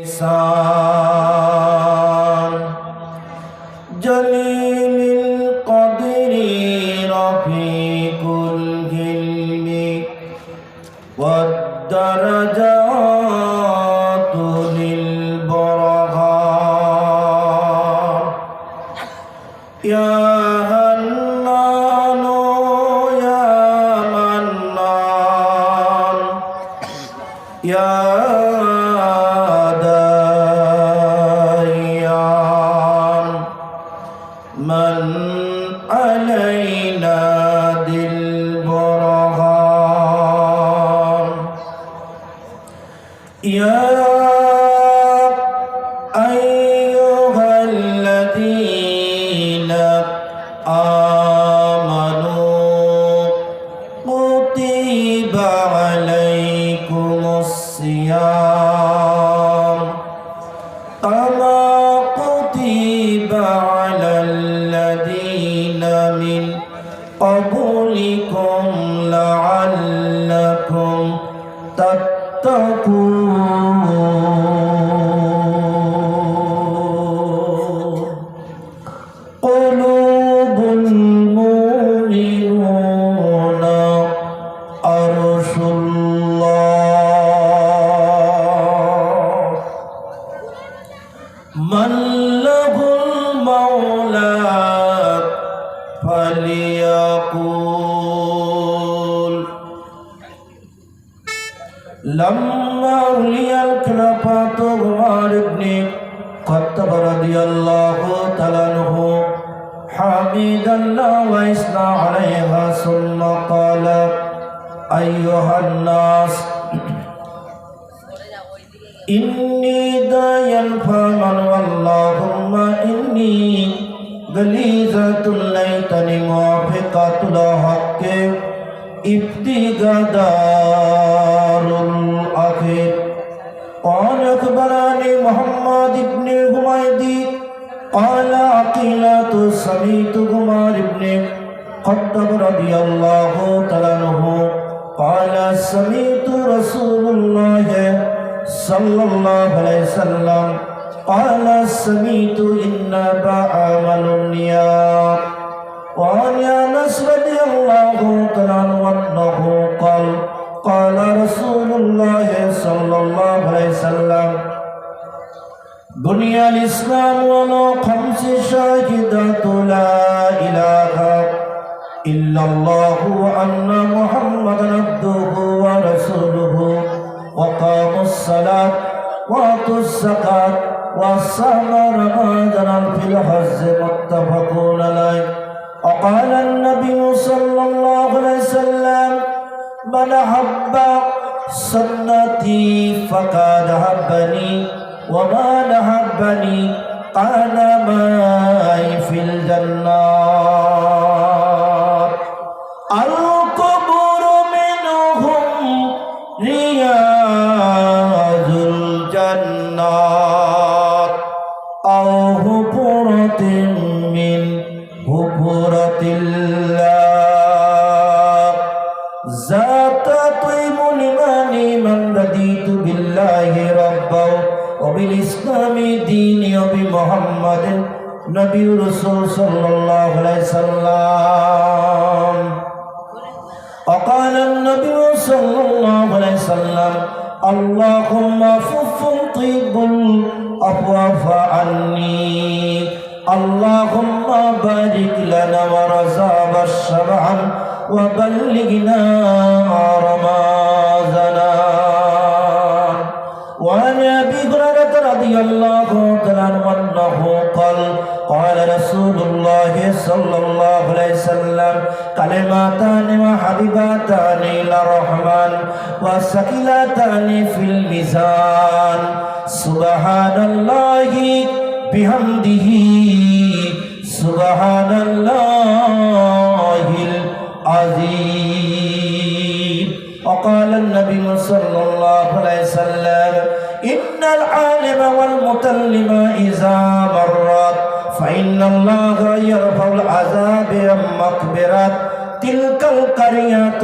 إحسان جليل القدر رفيق العلم والدرجات للبرهان يا هنان يا منان يا من علينا ذي البرهان يا أيها الذين آمنوا كتب عليكم الصيام كما كتب على الذين من قبلكم لعلكم تتقون قلوب المؤمنون عرش الله من له المولى فليقول لما ولي الخلافة عمر بن الخطاب رضي الله تعالى عنه حمد الله وأثنى عليها ثم قال أيها الناس إني داعٍ فمن اللهم إني غليظة ليتني موافقة الحق ابتغاء دار الآخرة قال أخبرني محمد بن حميد قال عقيلة سمعت عمر بن الخطاب رضي الله تعالى عنه قال سمعت رسول الله صلى الله عليه وسلم قال سمعت إن بعمل النيات وعن أنس رضي الله تعالى عنه قال قال رسول الله صلى الله عليه وسلم بني الإسلام على خمس شاهدات لا إله إلا الله وأن محمدا عبده ورسوله وقاموا الصلاة وآتوا الزكاة وصاموا رمضان في الحج متفق عليه وقال النبي صلى الله عليه وسلم من أحب سنتي فقد أحبني ومن أحبني كان معي في الجنة القبور منهم رياض الجنات أو حفرة من حفرة الله ذات طيب لمن من رضيت بالله ربا وبالإسلام دين وبمحمد نبي رسول صلى الله عليه وسلم وقال النبي صلى الله عليه وسلم اللهم فف طيب الأبواب عني اللهم بارك لنا ورزاق الشبع وبلغنا رمضان وعن أبي هريرة رضي الله تعالى عنه قال قال رسول الله صلى الله عليه وسلم كلمتان وحبيبتان إلى الرحمن وثقيلتان في الميزان سبحان الله بحمده سبحان الله العظيم وقال النبي صلى الله عليه وسلم إن العالم والمتلم إذا مرت فإن الله يرفع العذاب عن مقبرة تلك القرية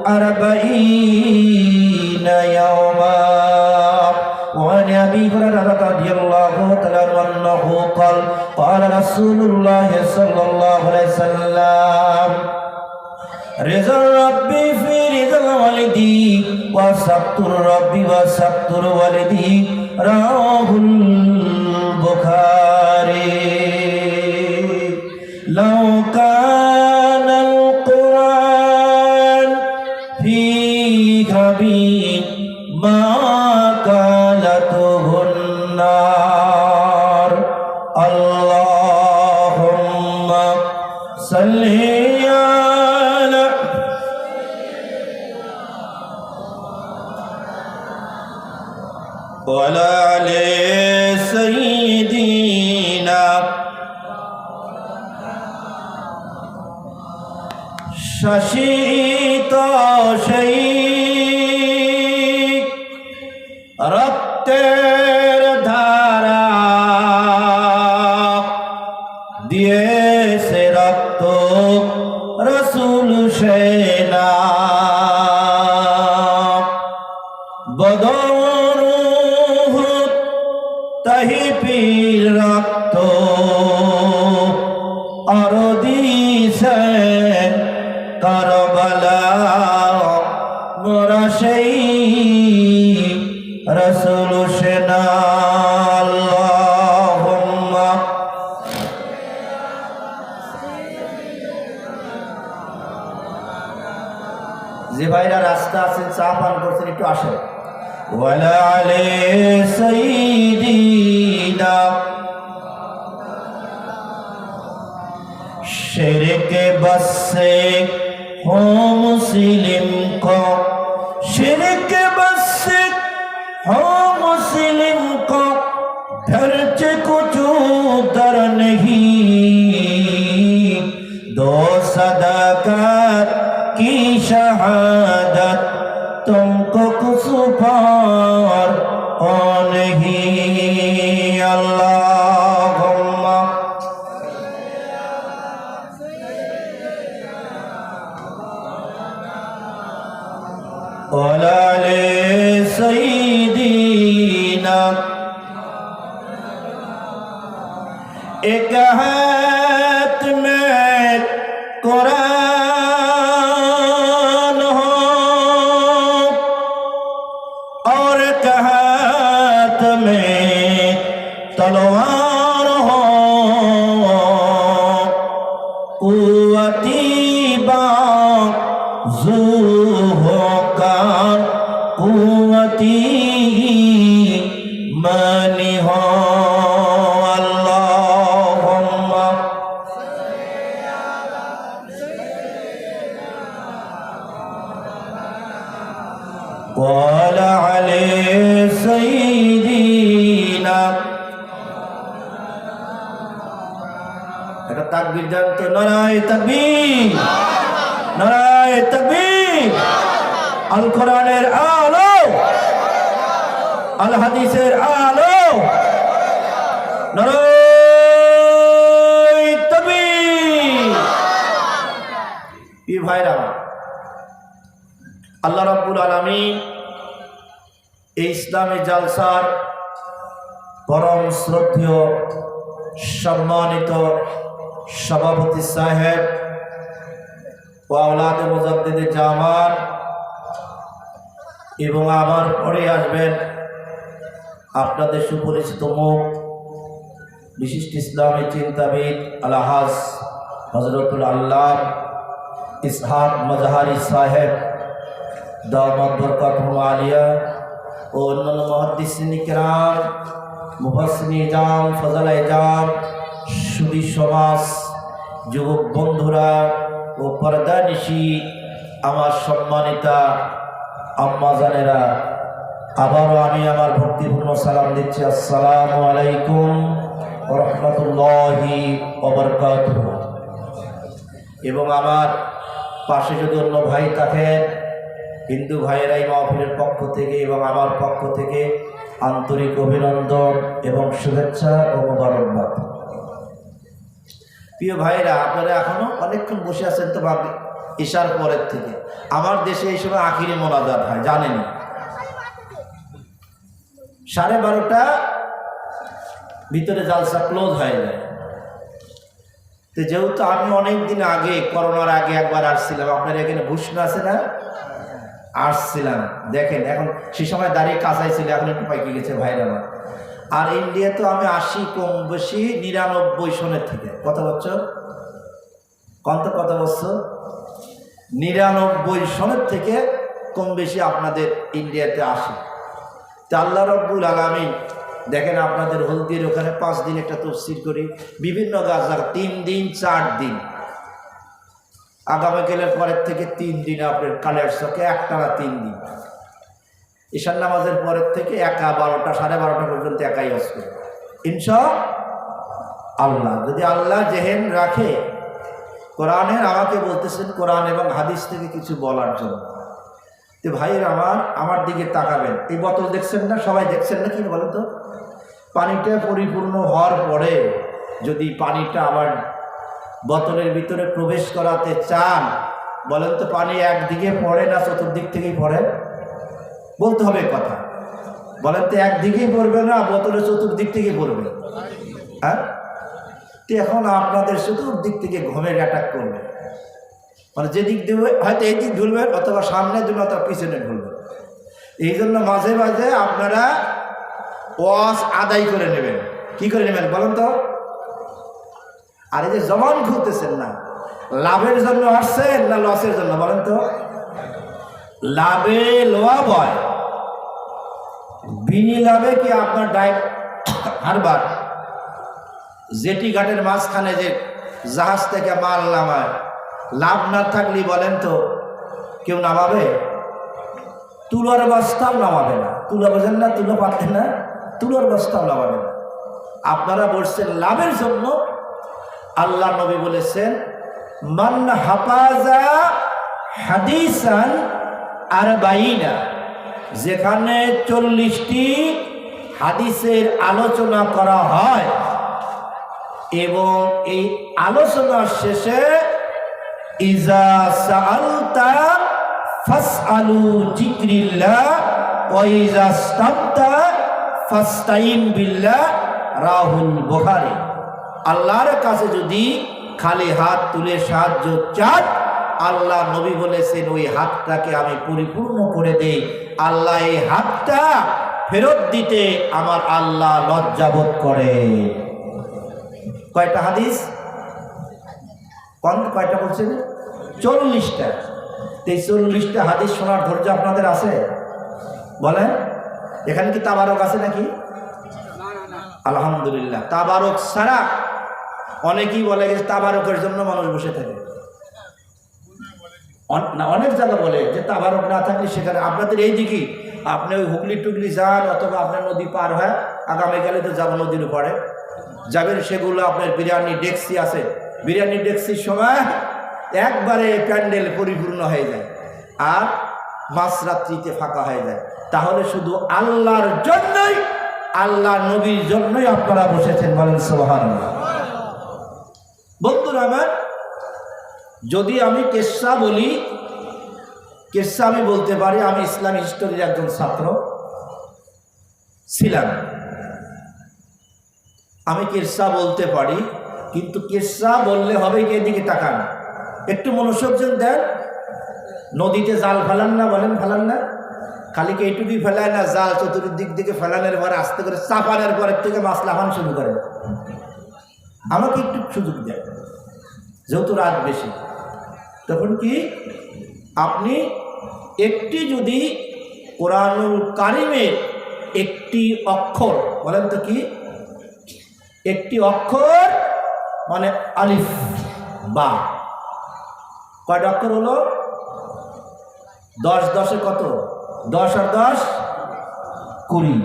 40 يوما وعن أبي أبي هريرة رضي الله تعالى عنه قال قال رسول الله صلى الله عليه وسلم رضا ربي في رضا الوالدي وسخط ربي وسخط الوالدي رواه البخاري لو كان القرآن في كبير ما كالته النار اللهم صل على وعلى آل سيدنا শাসিত সেই রক্তের ধারা দিয়েছে রক্ত রসুল সেনা বদর উহুদ তাহিপীর রক্ত আর দিয়েছেন কারবালা মোরা সেই রসুল সেনা আল্লাহুম্মা যে ভাইরা রাস্তা আছেন চা পান করছেন একটু আসেন ওয়ালা আলে সাইয়্যিদিনা शिरक बस से हो मुस्लिम को शिरक बस से हो मुस्लिम को डर से कुछ डर नहीं दो सदाकत की शहादत तुमको कुछ पार हो नहीं अल्लाहुम्मा وعلى آل سيدنا एक हाथ में कुरान हो और एक हाथ में तलवार हो कुव्वती बाज़ू होकर कुव्वती मानी हो अल्लाहुम्मा وعلى آل سيدنا একটা তাকবীর দেন তো নারায়ে তাকবীর নারায়ে তাকবীর আল কোরআনের আলো আল হাদিসের আলো নারায়ে তাকবীর এই ভাইরা আল্লাহ রাব্বুল আলামিন এই ইসলামী জালসার পরম শ্রদ্ধেয় সম্মানিত সভাপতি সাহেব ও আওলাদে মুজাদ্দিদে জামান এবং আমার পরে আসবেন আপনাদের সুপরিচিত মুখ বিশিষ্ট ইসলামী চিন্তাবিদ আলহাজ হযরতুল আল্লাহ ইসহাক মাজহারি সাহেব দামাত বরকাতুহু আলিয়া ও অন্যান্য মুহাদ্দিসিন কিরাম মুফাসসিরিন জাম ফাজালে জাম সুধী সমাজ যুবক বন্ধুরা ও পর্দানিশী আমার সম্মানিতা আম্মা জানেরা আবারও আমি আমার ভক্তিপূর্ণ সালাম দিচ্ছি আসসালামু আলাইকুম ওয়া রাহমাতুল্লাহি ওয়া বারাকাতুহু। এবং আমার পাশে যদি অন্য ভাই থাকেন হিন্দু ভাইয়েরা এই মাহফিলের পক্ষ থেকে এবং আমার পক্ষ থেকে আন্তরিক অভিনন্দন এবং শুভেচ্ছা ও মোবারকবাদ। প্রিয় ভাইরা, আপনারা এখনো অনেকক্ষণ বসে আছেন তো ঈশার পরের থেকে। আমার দেশে এই সময় আখিরি মোনাজাত হয়, জানেন। 12:30 ভিতরে জালসা ক্লোজ হয়ে যায়। তো যেহেতু আমি অনেক দিন আগে, করোনার আগে একবার আসছিলাম, আপনার এখানে ভূষণ আছে না, আসছিলাম। দেখেন এখন সে সময় দাঁড়িয়ে কাঁচাই ছিল, এখন একটু পাইকে গেছে ভাইরা আমার। আর ইন্ডিয়া তো আমি আসি কম বেশি 99 সনের থেকে। কত বছর? কত বছর? 99 সনের থেকে কম বেশি আপনাদের ইন্ডিয়াতে আসি। তা আল্লাহ রব্বুল আলামিন দেখেন, আপনাদের হলদির ওখানে 5 দিন একটা তফসির করি, বিভিন্ন গাছ 3 দিন 4 দিন, আগামীকালের পরের থেকে 3 দিন আপনার কালের চকে একটানা 3 দিন, ঈশান নামাজের পরের থেকে 12টা 12:30 পর্যন্ত একাই আসবে ইনশাআল্লাহ। যদি আল্লাহ জেহেন রাখে, কোরআনের আমাকে বলতেছেন কোরআন এবং হাদিস থেকে কিছু বলার জন্য। তো ভাইয়ের আমার দিকে তাকাবেন। এই বোতল দেখছেন না, সবাই দেখছেন না কি বলেন তো? পানিটা পরিপূর্ণ হওয়ার পরে যদি পানিটা আবার বোতলের ভিতরে প্রবেশ করাতে চান, বলেন তো পানি একদিকে পড়ে না চতুর্দিক থেকেই পড়ে? বলতে হবে কথা, বলেন তো একদিকেই পড়বে না বোতলের চতুর্দিক থেকে পড়বে? হ্যাঁ, তো এখন আপনাদের চতুর্দিক থেকে ঘুমের অ্যাটাক করবে, মানে যেদিক দেবে হয়তো এই দিক ঢুলবেন, অথবা সামনে ঢুলবেন অথবা পিছনে ঢুলবেন। এই জন্য মাঝে মাঝে আপনারা ওয়াজ আদায় করে নেবেন। কি করে নেবেন বলেন তো? আর এই যে জবান খুলতেছেন না, লাভের জন্য আসছেন না লসের জন্য বলেন তো? লাভে লোয়া বয়, বিনি লাভে কি আপনার হারবার জেটি ঘাটের মাঝখানে যে জাহাজ থেকে মাল নামায়, লাভ না থাকলে বলেন তো কেউ নামাবে? তুলার বস্তাও নামাবে না। তুলা বোঝেন না? তুলা পাতেন না? তুলার বস্তাও নামাবে না। আপনারা বলছেন লাভের জন্য। আল্লাহ নবী বলেছেন, মান হাফাজা হাদিসান আরবাইনা, যেখানে 40টি হাদিসের আলোচনা করা হয় এবং এই আলোচনার শেষে ইজা সাআলতা ফাসআলু যিকরিল্লাহ ওয়া ইজা ইসতামতা ফাস্তাইন বিল্লাহ, রাহুল বুখারী। আল্লাহর কাছে যদি খালি হাত তুলে সাহায্য চান, আল্লাহ নবী বলেছেন ওই হাতটাকে আমি পরিপূর্ণ করে দেই। আল্লাহ এই হাতটা ফেরত দিতে আমার আল্লাহ লজ্জাবোধ করে। কয়টা হাদিস? কয়টা বলছেন? 40টা। এই 40টা হাদিস শোনার ধৈর্য আপনাদের আছে? বলেন, এখানে কি তাবারক আছে নাকি? আলহামদুলিল্লাহ। তাবারক ছাড়া অনেকেই বলে যে তাবারকের জন্য মানুষ বসে থাকে, অনেক জায়গা বলে যে তাবারক না থাকলে সেখানে আপনাদের এই দিকে আপনি ওই হুগলি টুগলি যান, অথবা আপনার নদী পার হয়, আগামীকালে তো যাব নদীর উপরে যাবেন, সেগুলো আপনার বিরিয়ানি ডেক্সি আছে, বিরিয়ানি ডেক্সির সময় একবারে প্যান্ডেল পরিপূর্ণ হয়ে যায় আর মাঝরাত্রিতে ফাঁকা হয়ে যায়। তাহলে শুধু আল্লাহর জন্যই, আল্লাহ নবীর জন্যই আপনারা বসেছেন, বলেন সুবহানাল্লাহ। বন্ধুরা আমার, যদি আমি কেসা বলি, কেসা আমি বলতে পারি, আমি ইসলাম হিস্টোরির একজন ছাত্র ছিলাম, আমি কেসা বলতে পারি। কিন্তু কেসা বললে হবে কি, এদিকে তাকান, একটু মনোযোগ দেন। নদীতে জাল ফেলান না, বলেন ফেলান না? খালি কি এইটুকুই ফেলায় না, জাল চতুর্দিক দিকে ফেলানোর পরে আস্তে করে চাপানোর পরের থেকে মাছ লাফানো শুরু করেন। আমাকে একটু সুযোগ দেন, যেহেতু রাত বেশি। তখন কি আপনি একটি যদি কোরআনুল কারিমের একটি অক্ষর বলেন তো, কি একটি অক্ষর মানে আলিফ বা, কয়টা অক্ষর হলো? 10 10 কত? 10 আর 10 20।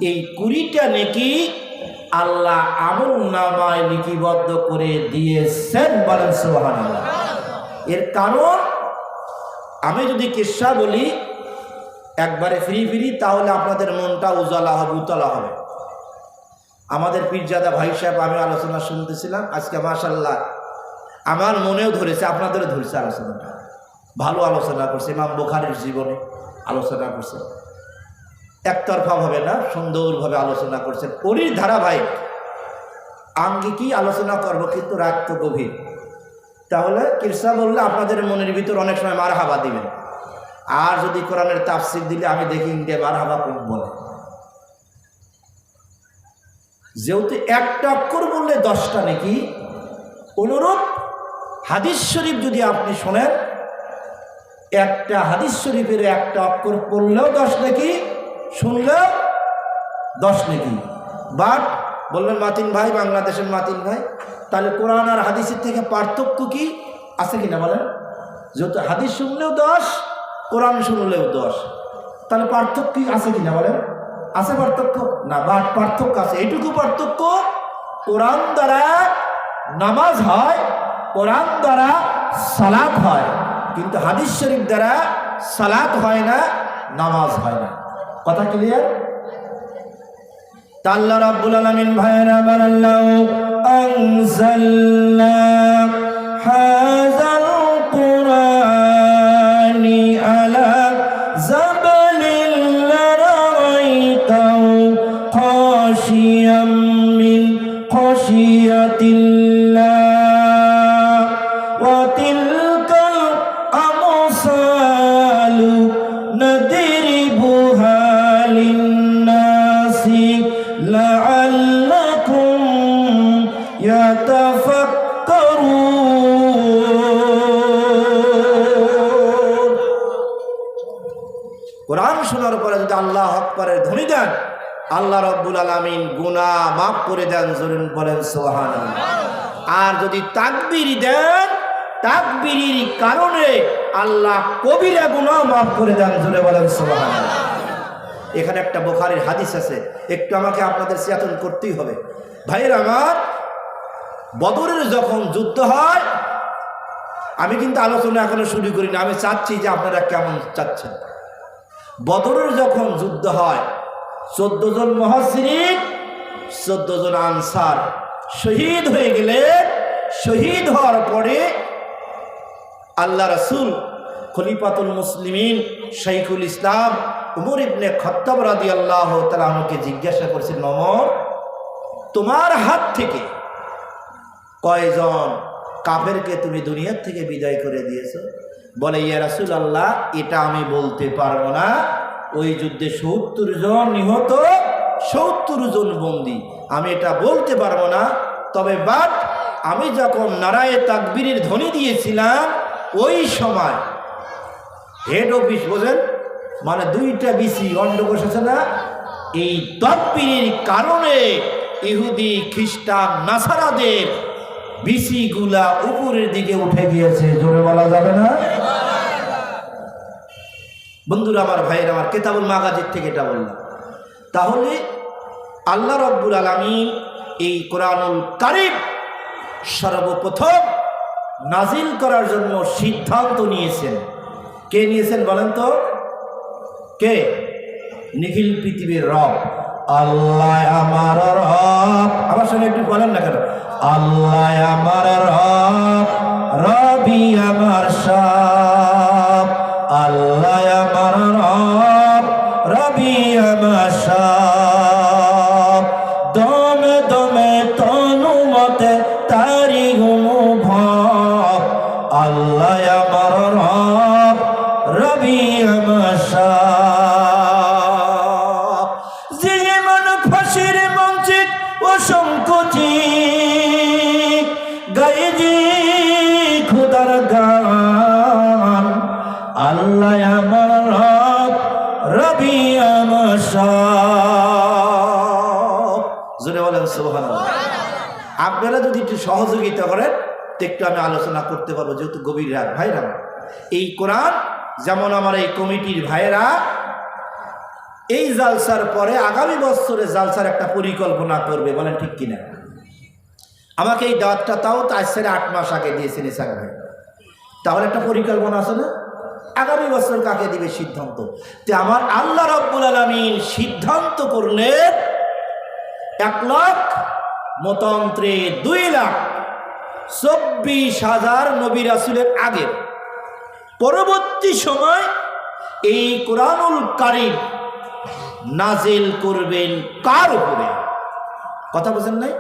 এই 20টা নেকি আল্লাহ আমল নামায় লিপিবদ্ধ করে দিয়েছেন, বলেন সুবহানাল্লাহ। এর কারণ আমি যদি কিসসা বলি একবারে ফ্রি তাহলে আপনাদের মনটা উজালা হবে, উতলা হবে। আমাদের পীরজাদা ভাই সাহেব, আমি আলোচনা শুনতেছিলাম আজকে, মাশাআল্লাহ আমার মনেও ধরেছে, আপনাদেরও ধরেছে। আলোচনাটা ভালো আলোচনা করছে, ইমাম বুখারীর জীবনে আলোচনা করছে। একতরফা ভাবে না, সুন্দরভাবে আলোচনা করছেন। ওরই ধারাবাহিক আঙ্গিকই আলোচনা করব, কিন্তু রাত তো গভীর। তাহলে কিরসা বললে আপনাদের মনের ভিতর অনেক সময় মারহাবা দিবেন, আর যদি কোরআনের তাফসীর দিলে আমি দেখি ইন্ডিয়া মারহাবা কোন বলে। যেহেতু একটা অক্ষর বললে 10টা নাকি, অনুরূপ হাদিস শরীফ যদি আপনি শোনেন, একটা হাদিস শরীফের একটা অক্ষর পড়লেও 10 নাকি, শুনলেও 10 নাকি। বাট বললেন মাতিন ভাই, বাংলাদেশের মাতিন ভাই, তাহলে কোরআন আর হাদিসের থেকে পার্থক্য কি আছে কিনা বলেন? যেহেতু হাদিস শুনলেও 10, কোরআন শুনলেও 10, তাহলে পার্থক্য কি আছে কিনা বলেন? আছে পার্থক্য? না, বাট পার্থক্য আছে। এইটুকু পার্থক্য, কোরআন দ্বারা নামাজ হয়, কোরআন দ্বারা সালাত হয়, কিন্তু হাদিস শরীফ দ্বারা সালাত হয় না, নামাজ হয় না। কথা ক্লিয়ার? তা আল্লাহ রাব্বুল আলামিন ভাইরা বানাল্লাহু আনজালনা হাযাল কুরআনি আলা জাবালিন লারাইতাহু খাশিয়াম মিন খাশিয়াতিল্লাহ ওয়া তিলকাল আমসালু নাদরিবুহা লিন-নাসি লাআল্লাকুম ইয়াতাফাক্কারুন। কোরআন শোনার পরে যদি আল্লাহু আকবারের ধ্বনি দেন, আল্লাহ রাব্বুল আলামিন গুনাহ মাফ করে দেন। জোরে বলেন সুবহানাল্লাহ। আর যদি তাকবীর দেন, তাকবীরের কারণে আল্লাহ কবিরা গুনাহ মাফ করে দেন। জোরে বলেন সুবহানাল্লাহ। এখানে একটা বুখারীর হাদিস আছে, একটু আমাকে আপনাদের চেতন করতেই হবে। ভাইয়ের আমার, বদরের যখন যুদ্ধ হয়, আমি কিন্তু আলোচনা এখনো শুরু করি না, আমি চাচ্ছি যে আপনারা কেমন চাচ্ছেন। বদরের যখন যুদ্ধ হয়, 14 জন মুহাজিরিন, 14 জন আনসার শহীদ হয়ে গেলেন। শহীদ হওয়ার পরে আল্লাহ রাসূল খলিফাতুল মুসলিমিন শাইখুল ইসলাম উমর ইবনে খাত্তাব রাদিয়াল্লাহু তাআলা আনহুকে জিজ্ঞাসা করেছেন, ওমর, তোমার হাত থেকে কয়জন কাফেরকে তুমি দুনিয়ার থেকে বিদায় করে দিয়েছো? বলে, ইয়া রাসূলুল্লাহ, এটা আমি বলতে পারবো না। ওই যুদ্ধে 70 জন নিহত, 70 জন বন্দী, আমি এটা বলতে পারবো না। তবে বাট আমি যখন নারায়ে তাকবীরের ধ্বনি দিয়েছিলাম, ওই সময় হেড অফিস, বোঝেন, মানে 2টা বিসি অন্ড বসেছে না, এই তাকবীরের কারণে ইহুদি খ্রিস্টান নাসারাদের বিসি গুলা উপরের দিকে উঠে গিয়েছে। জোরে বলা যাবে না? বন্ধুরা আমার, ভাইয়ের আমার, কিতাবুল মাগাজির থেকে এটা বললাম। তাহলে আল্লাহ রাব্বুল আলামিন এই কোরআনুল কারীম সর্বপ্রথম নাজিল করার জন্য সিদ্ধান্ত নিয়েছেন। কে নিয়েছেন বলেন তো? কে? নিখিল পৃথিবীর রব আল্লাহ আমার রব। আমার সঙ্গে একটু বলেন না কেন? আল্লাহ আমার রব, রবি আমার সব। আল্লাহ আমার রব, রবি আমার সব। দমে দমে তনু মতে তারি অনুভব। আল্লাহ আমার রব, রবি আমার সব। জীবন ফাঁসির মঞ্চে অসংকোচি গাইজি খুদার গান। আল্লাহ আমার রব, রবি আমার সব। জোরে বলেন সুবহানাল্লাহ। আপনারা যদি একটু সহযোগিতা করেন তো একটু আমি আলোচনা করতে পারবো, যেহেতু গভীর রাত। ভাইরা, এই কোরআন যেমন আমার এই কমিটির ভাইয়েরা এই জালসার পরে আগামী বছরে জালসার একটা পরিকল্পনা করবে, বলেন ঠিক কিনা? আমাকে এই দাওয়াতটা তাও আজ থেকে 8 মাস আগে দিয়েছেন ইসাক ভাই। তাহলে একটা পরিকল্পনা আছে না? আগামী বছর কাকে দিবে সিদ্ধান্ত। তো আমার আল্লাহ রাব্বুল আলামিন সিদ্ধান্ত করলেন 1 লাখ, মতান্তরে 2,24,000 নবী রাসূলের আগে। পরবর্তী সময় এই কোরআনুল কারীম নাজিল করবেন কার উপরে? কথা বোঝেন নাই?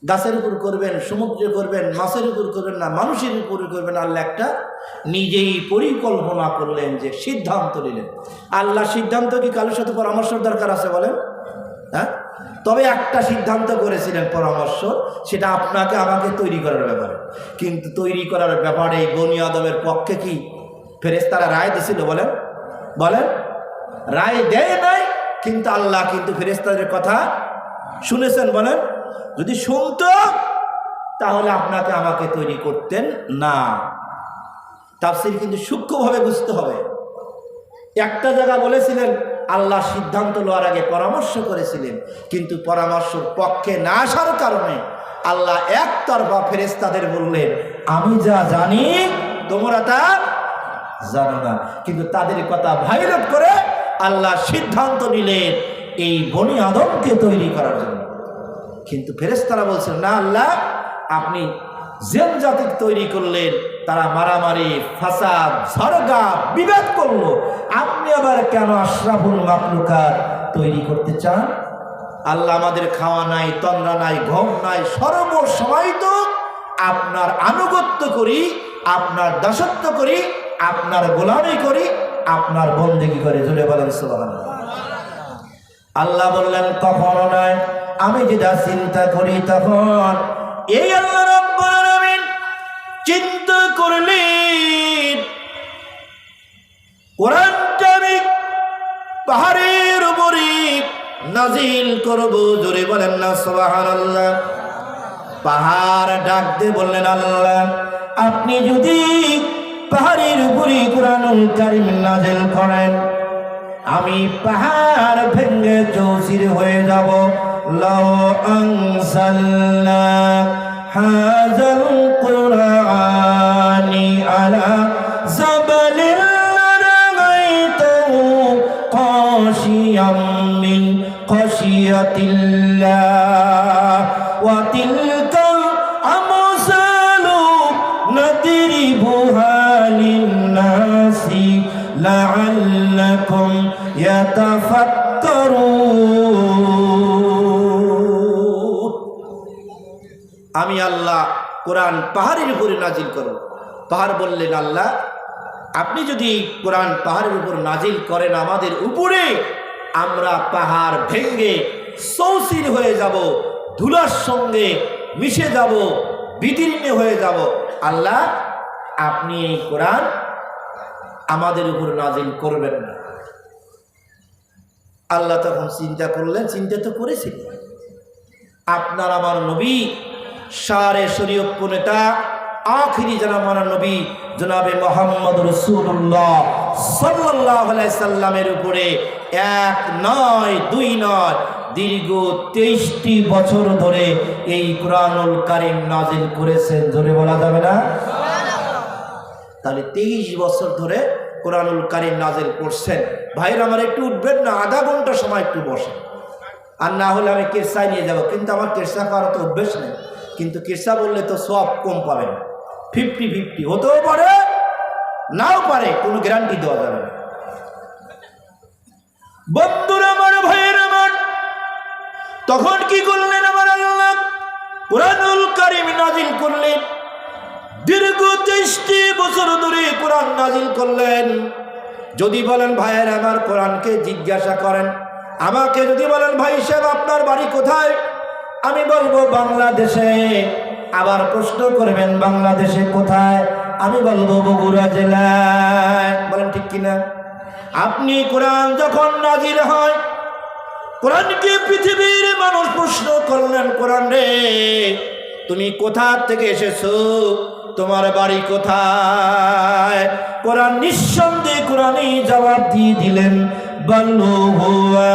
গাছের উপর করবেন, সমুদ্রে করবেন, মাছের উপর করবেন না, মানুষের উপরে করবেন। আল্লাহ একটা নিজেই পরিকল্পনা করলেন, যে সিদ্ধান্ত নিলেন। আল্লাহ সিদ্ধান্ত কি কারোর সাথে পরামর্শের দরকার আছে বলেন? হ্যাঁ, তবে একটা সিদ্ধান্ত করেছিলেন পরামর্শ, সেটা আপনাকে আমাকে তৈরি করার ব্যাপারে। কিন্তু তৈরি করার ব্যাপারে বনি আদমের পক্ষে কি ফেরেশতারা রায় দিছিল? বলেন বলেন, রায় দেয় নাই, কিন্তু আল্লাহ কিন্তু ফেরেশতাদের কথা শুনেছেন। বলেন, যদি শুনতো তাহলে আপনাকে আমাকে তৈরি করতেন না। তাফসীর কিন্তু সূক্ষ্মভাবে বুঝতে হবে। একটা জায়গা বলেছিলেন আল্লাহ সিদ্ধান্ত নেওয়ার আগে পরামর্শ করেছিলেন, কিন্তু পরামর্শের পক্ষে না আসার কারণে আল্লাহ একতরফা ফেরেশতাদের বললেন, আমি যা জানি তোমরা তা জানো না। কিন্তু তাদের কথা ভাইলেট করে আল্লাহ সিদ্ধান্ত নিলেন এই বনি আদমকে তৈরি করার জন্য। কিন্তু ফেরেশতারা বলছেন, না আল্লাহ, আপনি জিন জাতি তৈরি করলেন, তারা মারামারি, ফাসাদ, ঝগড়া, বিবাদ করলো, আপনি আবার কেন আশরাফুল মাখলুকাত তৈরি করতে চান? আল্লাহ, আমাদের খাওয়া নাই, তন্দ্রা নাই, ঘুম নাই, সর্বসময় তো আপনার আনুগত্য করি, আপনার দাসত্ব করি, আপনার গোলামি করি, আপনার বন্দেগী করি। জোরে বলেন সুবহানাল্লাহ। আল্লাহ বললেন, কখনো নয়, আমি যেটা চিন্তা করি তখন এই আল্লাহ রাব্বুল আলামিন চিন্তা করলেন কোরআনটা আমি পাহাড়ের উপরে নাজিল করব। জোরে বলেন না সুবহানাল্লাহ। পাহাড় ডাক দিয়ে বললেন, আল্লাহ, আপনি যদি পাহাড়ের উপরে কোরআনুল কারীম নাজিল করেন, আমি পাহাড় ভেঙে চৌচির হয়ে যাব। লাউ আনজালনা হাযাল কুরআনি আলা জাবালিন লারাআইতাহু খাশিয়াম মিন খাশিয়াতিল্লাহ ওয়া তিলকাল আমসালু নাদরিবুহা লিন-নাসি লাআল্লাকুম ইয়াতাফাক্কারুন। আমি আল্লাহ কোরআন পাহাড়ের উপরে নাজিল করব। পাহাড় বললেন, আল্লাহ, আপনি যদি কোরআন পাহাড়ের উপর নাজিল করেন আমাদের উপরে, আমরা পাহাড় ভেঙে চৌচির হয়ে যাব, ধুলার সঙ্গে মিশে যাব, বিদীর্ণ হয়ে যাব। আল্লাহ, আপনি এই কোরআন আমাদের উপর নাজিল করবেন না। আল্লাহ তখন চিন্তা করলেন, চিন্তা তো করেছিল, আপনার আমার নবী, সারে শরীয়ত প্রণেতা, আখিরি জানামার নবী জনাবে মুহাম্মদ রাসূলুল্লাহ সাল্লাল্লাহু আলাইহি সাল্লামের উপরে এক নয়, দুই নয়, দীর্ঘ 23টি বছর ধরে এই কোরআনুল কারীম নাজিল করেছেন। জোরে বলা যাবে না? তাহলে 23 বছর ধরে কোরআনুল কারীম নাজিল করছেন। ভাইরা আমার, একটু উঠবেন না, আধা ঘন্টা সময় একটু বসেন, আর না হলে আমি কেরসায় নিয়ে যাব। কিন্তু আমার কেরসা করার তো অভ্যেস নেই, কিন্তু কেরসা বললে তো সব কম পাবেন। 50-50 হতেও পারে, নাও পারে, কোনো গ্যারান্টি দেওয়া যাবে না। বন্ধুরা আমার, ভাইয়েরা আমার, তখন কি করলেন আমার আল্লাহ? কোরআনুল কারীম নাজিল করলেন। দীর্ঘ 23টি বছর ধরে কোরআন নাজিল করলেন। যদি বলেন ভাইয়ের আমার, কোরআনকে জিজ্ঞাসা করেন, আমাকে যদি বলেন ভাই সাহেব আপনার বাড়ি কোথায়, আমি বলবো বাংলাদেশে। আবার প্রশ্ন করবেন বাংলাদেশে কোথায়, আমি বলবো বগুড়া জেলায়। বলেন ঠিক কিনা? আপনি কোরআন যখন নাজিল হয়, কোরআনকে পৃথিবীর মানুষ প্রশ্ন করলেন, কোরআন রে তুমি কোথা থেকে এসেছো, তোমার বাড়ি কোথায়? কোরআন নিঃসন্দেহে কোরআনই জবাব দিয়ে দিলেন, বাল্লু হুয়া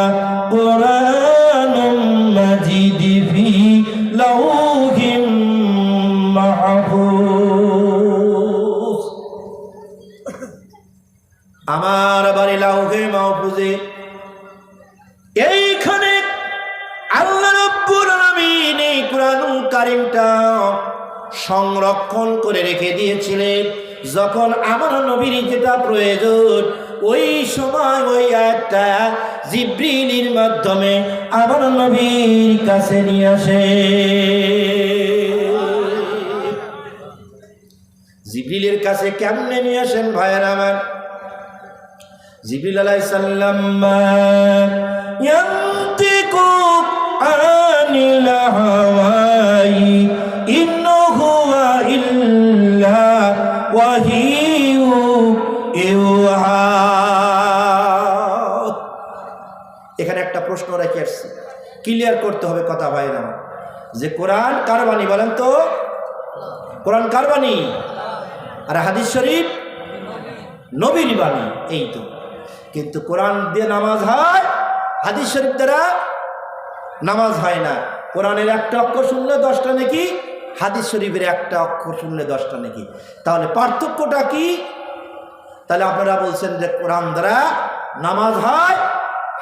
কোরআনুম মাজিদ ফি লাউহিম মাহফুজ। আমার বাড়ি লাউহে মাহফুজে। এইখানে আল্লাহ রাব্বুল আলামিন এই কোরআনুল কারীমটা সংরক্ষণ করে রেখে দিয়েছিলেন। যখন আমার নবীর যেটা প্রয়োজন, ওই সময় ওই আয়াতটা জিবরিলের মাধ্যমে আমার নবীর কাছে নিয়ে আসে। জিবরিলের কাছে কেমনে নিয়ে আসেন ভাইয়েরা আমার? জিবরিল আলাইহিস সালাম ইয়ান্তিকু আনিল হাওয়াই ইন্নাহু ইল্লা ওয়াহিয়ু ইউহা। এখানে একটা প্রশ্ন রেখে আসছি, ক্লিয়ার করতে হবে কথা ভাইয়েরা আমার, যে কোরআন কার বাণী বলেন তো? কোরআন কার বাণী? আর হাদিস শরীফ নবীর বাণী। এই তো, কিন্তু কোরআন দিয়ে নামাজ হয়, হাদিস শরীফ দ্বারা নামাজ হয় না। কোরআনের একটা অক্ষর শুনলে 10টা নাকি, হাদিস শরীফের একটা অক্ষর শুনলে 10টা নাকি। তাহলে পার্থক্যটা কি? তাহলে আপনারা বলছেন যে কোরআন দ্বারা নামাজ হয়,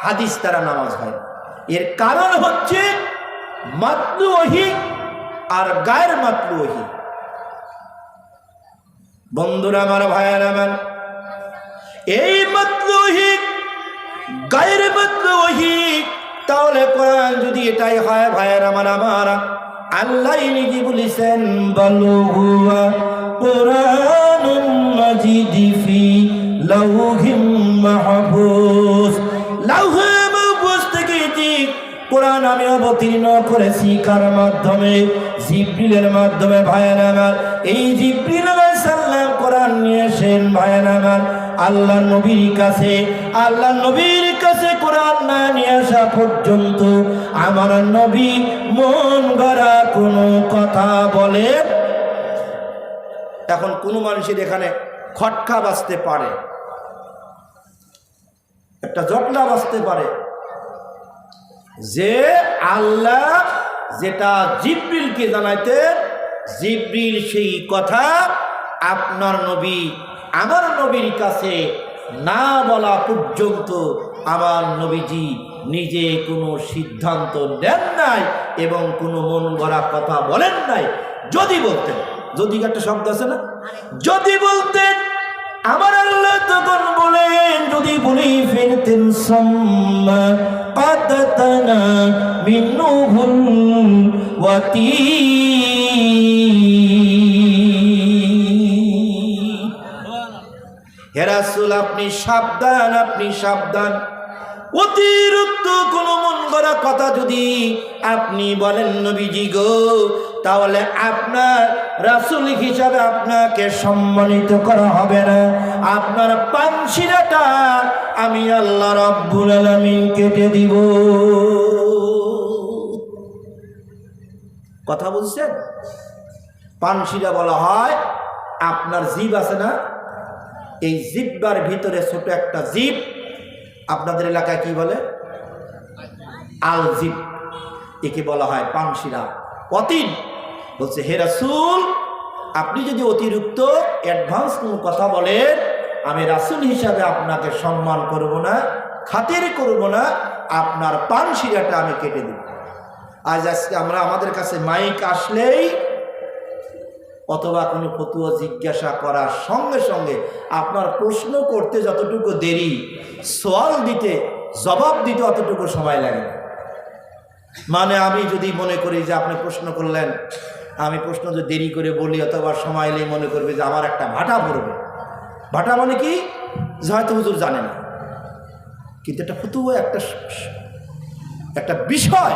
হাদিস দ্বারা নামাজ হয়। এর কারণ হচ্ছে মাতলু ওহী আর গায়ের মাতলু ওহী। বন্ধুরা আমার, ভাইয়েরা আমার, এই মাতলু ওহী গায়ের মাতলু ওহী, তাহলে কোরআন যদি এটাই হয় ভাইয়েরা আমার, আল্লাহ নিজে বলেছেন বালু হুয়া কুরআনুম মাজিদ ফি লাউহিম মাহফুজ। লাউহে মাহফুজ থেকে কোরআন আমি অবতীর্ণ করেছি কার মাধ্যমে? জিবরিলের মাধ্যমে। ভাইয়েরা আমার, এই জিবরিল আলাইহিস সালাম কোরআন নিয়ে আসেন ভাইয়েরা আমার আল্লাহ নবীর কাছে। আল্লাহ নবীর কাছে কোরআন না নিয়ে আসা পর্যন্ত আমার নবী মন গড়া কোনো কথা বলে। এখন কোনো মানুষের এখানে খটকা বাজতে পারে, একটা জটলা বাজতে পারে, যে আল্লাহ যেটা জিবরিলকে জানাইতেন, জিবরিল সেই কথা আপনার নবী আমার নবীর কাছে না বলা পর্যন্ত আমার নবীজি নিজে কোনো সিদ্ধান্ত নেন নাই এবং কোনো মন গড়া কথা বলেন নাই। যদি বলতেন, যদি একটা শব্দ আছে না, যদি বলতেন, আমার আল্লাহ তখন বলেন, যদি বলি ফিরতেন সাম্মা কাতাতানা মিনহুল ওয়াতি। হে রাসূল, আপনি সাবধান, আপনি সাবধান। অতিরিক্ত কোনো মন গড়া কথা যদি আপনি বলেন নবীজি গো, তাহলে আপনার রাসূল হিসাবে আপনাকে সম্মানিত করা হবে না। আপনার পানশিরাটা আমি আল্লাহ রাব্বুল আলামিন কেটে দিব। কথা বলছেন? পানশিরা বলা হয় আপনার জিভ আছে না, এই জিহ্বার ভিতরে ছোট একটা জিভ, আপনাদের এলাকায় কি বলে? আল জিভ, একে বলা হয় পানশিরা। অতীন বলছে, হে রাসূল, আপনি যদি অতিরিক্ত অ্যাডভান্স কোনো কথা বলেন, আমি রাসূল হিসাবে আপনাকে সম্মান করব না, খাতির করব না, আপনার পানশিরাটা আমি কেটে দেব। আজ আজকে আমরা আমাদের কাছে মাইক আসলেই অথবা কোনো ফতুয়া জিজ্ঞাসা করার সঙ্গে সঙ্গে আপনার প্রশ্ন করতে যতটুকু দেরি, সওয়াল দিতে, জবাব দিতে অতটুকু সময় লাগে। মানে আমি যদি মনে করি যে আপনি প্রশ্ন করলেন, আমি প্রশ্ন যদি দেরি করে বলি অথবা সময় এলেই মনে করবে যে আমার একটা ভাটা পড়বে। ভাটা মানে কি? যে হয়তো হুজুর জানে না, কিন্তু এটা ফতুয়া একটা বিষয়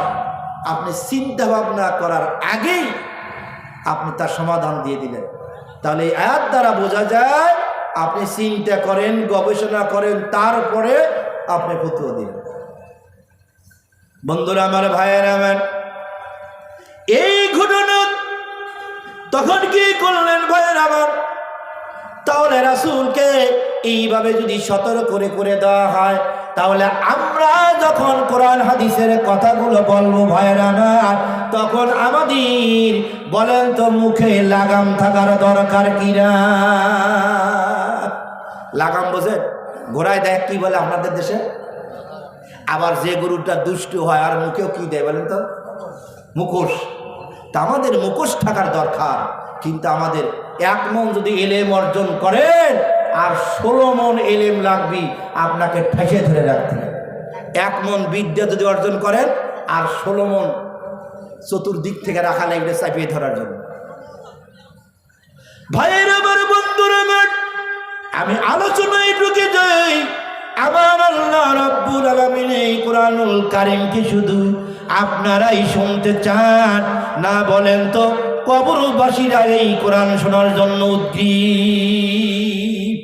আপনি চিন্তা ভাবনা করার আগেই আপনি তার সমাধান দিয়ে দিলেন। তাহলে এই আয়াত দ্বারা বোঝা যায় আপনি চিন্তা করেন, গবেষণা করেন, তারপরে আপনি ফতোয়া দিলেন। বন্ধুরা আমার, ভাইয়েরা আমার, এই ঘটনা তখন কি করলেন ভাইয়েরা আমার? তাহলে রাসূলকে এইভাবে যদি সতর্ক করে দেওয়া হয়, তাহলে আমরা যখন কোরআন হাদিসের কথাগুলো বলবো ভাইয়েরা আমার, তখন আমাদের বলেন তো মুখে লাগাম থাকার দরকার কিনা? লাগাম বোঝেন? ঘোড়ায় দেয় কি বলে আপনাদের দেশে? আবার যে গরুটা দুষ্টু হয় আর মুখেও কি দেয় বলেন তো? মুখোশ। তা আমাদের মুখোশ থাকার দরকার। কিন্তু আমাদের 1 মন যদি এলেম অর্জন করেন আর 16 মন এলেম লাগবে আপনাকে ঠেসে ধরে রাখতে হবে। 1 মণ বিদ্যা যদি অর্জন করেন আর 16 মণ চতুর্দিক থেকে রাখা লাগবে চাপিয়ে ধরার জন্য। ভাইয়ের আমার, বন্ধুর আমার, আমি আলোচনায় ঢুকে যাই। আমার আল্লাহ রাব্বুল আলামিন এই কোরআনুল কারীমকে শুধু আপনারাই শুনতে চান না বলেন তো কবরবাসীরা এই কোরআন শোনার জন্য উদ্গ্রীব।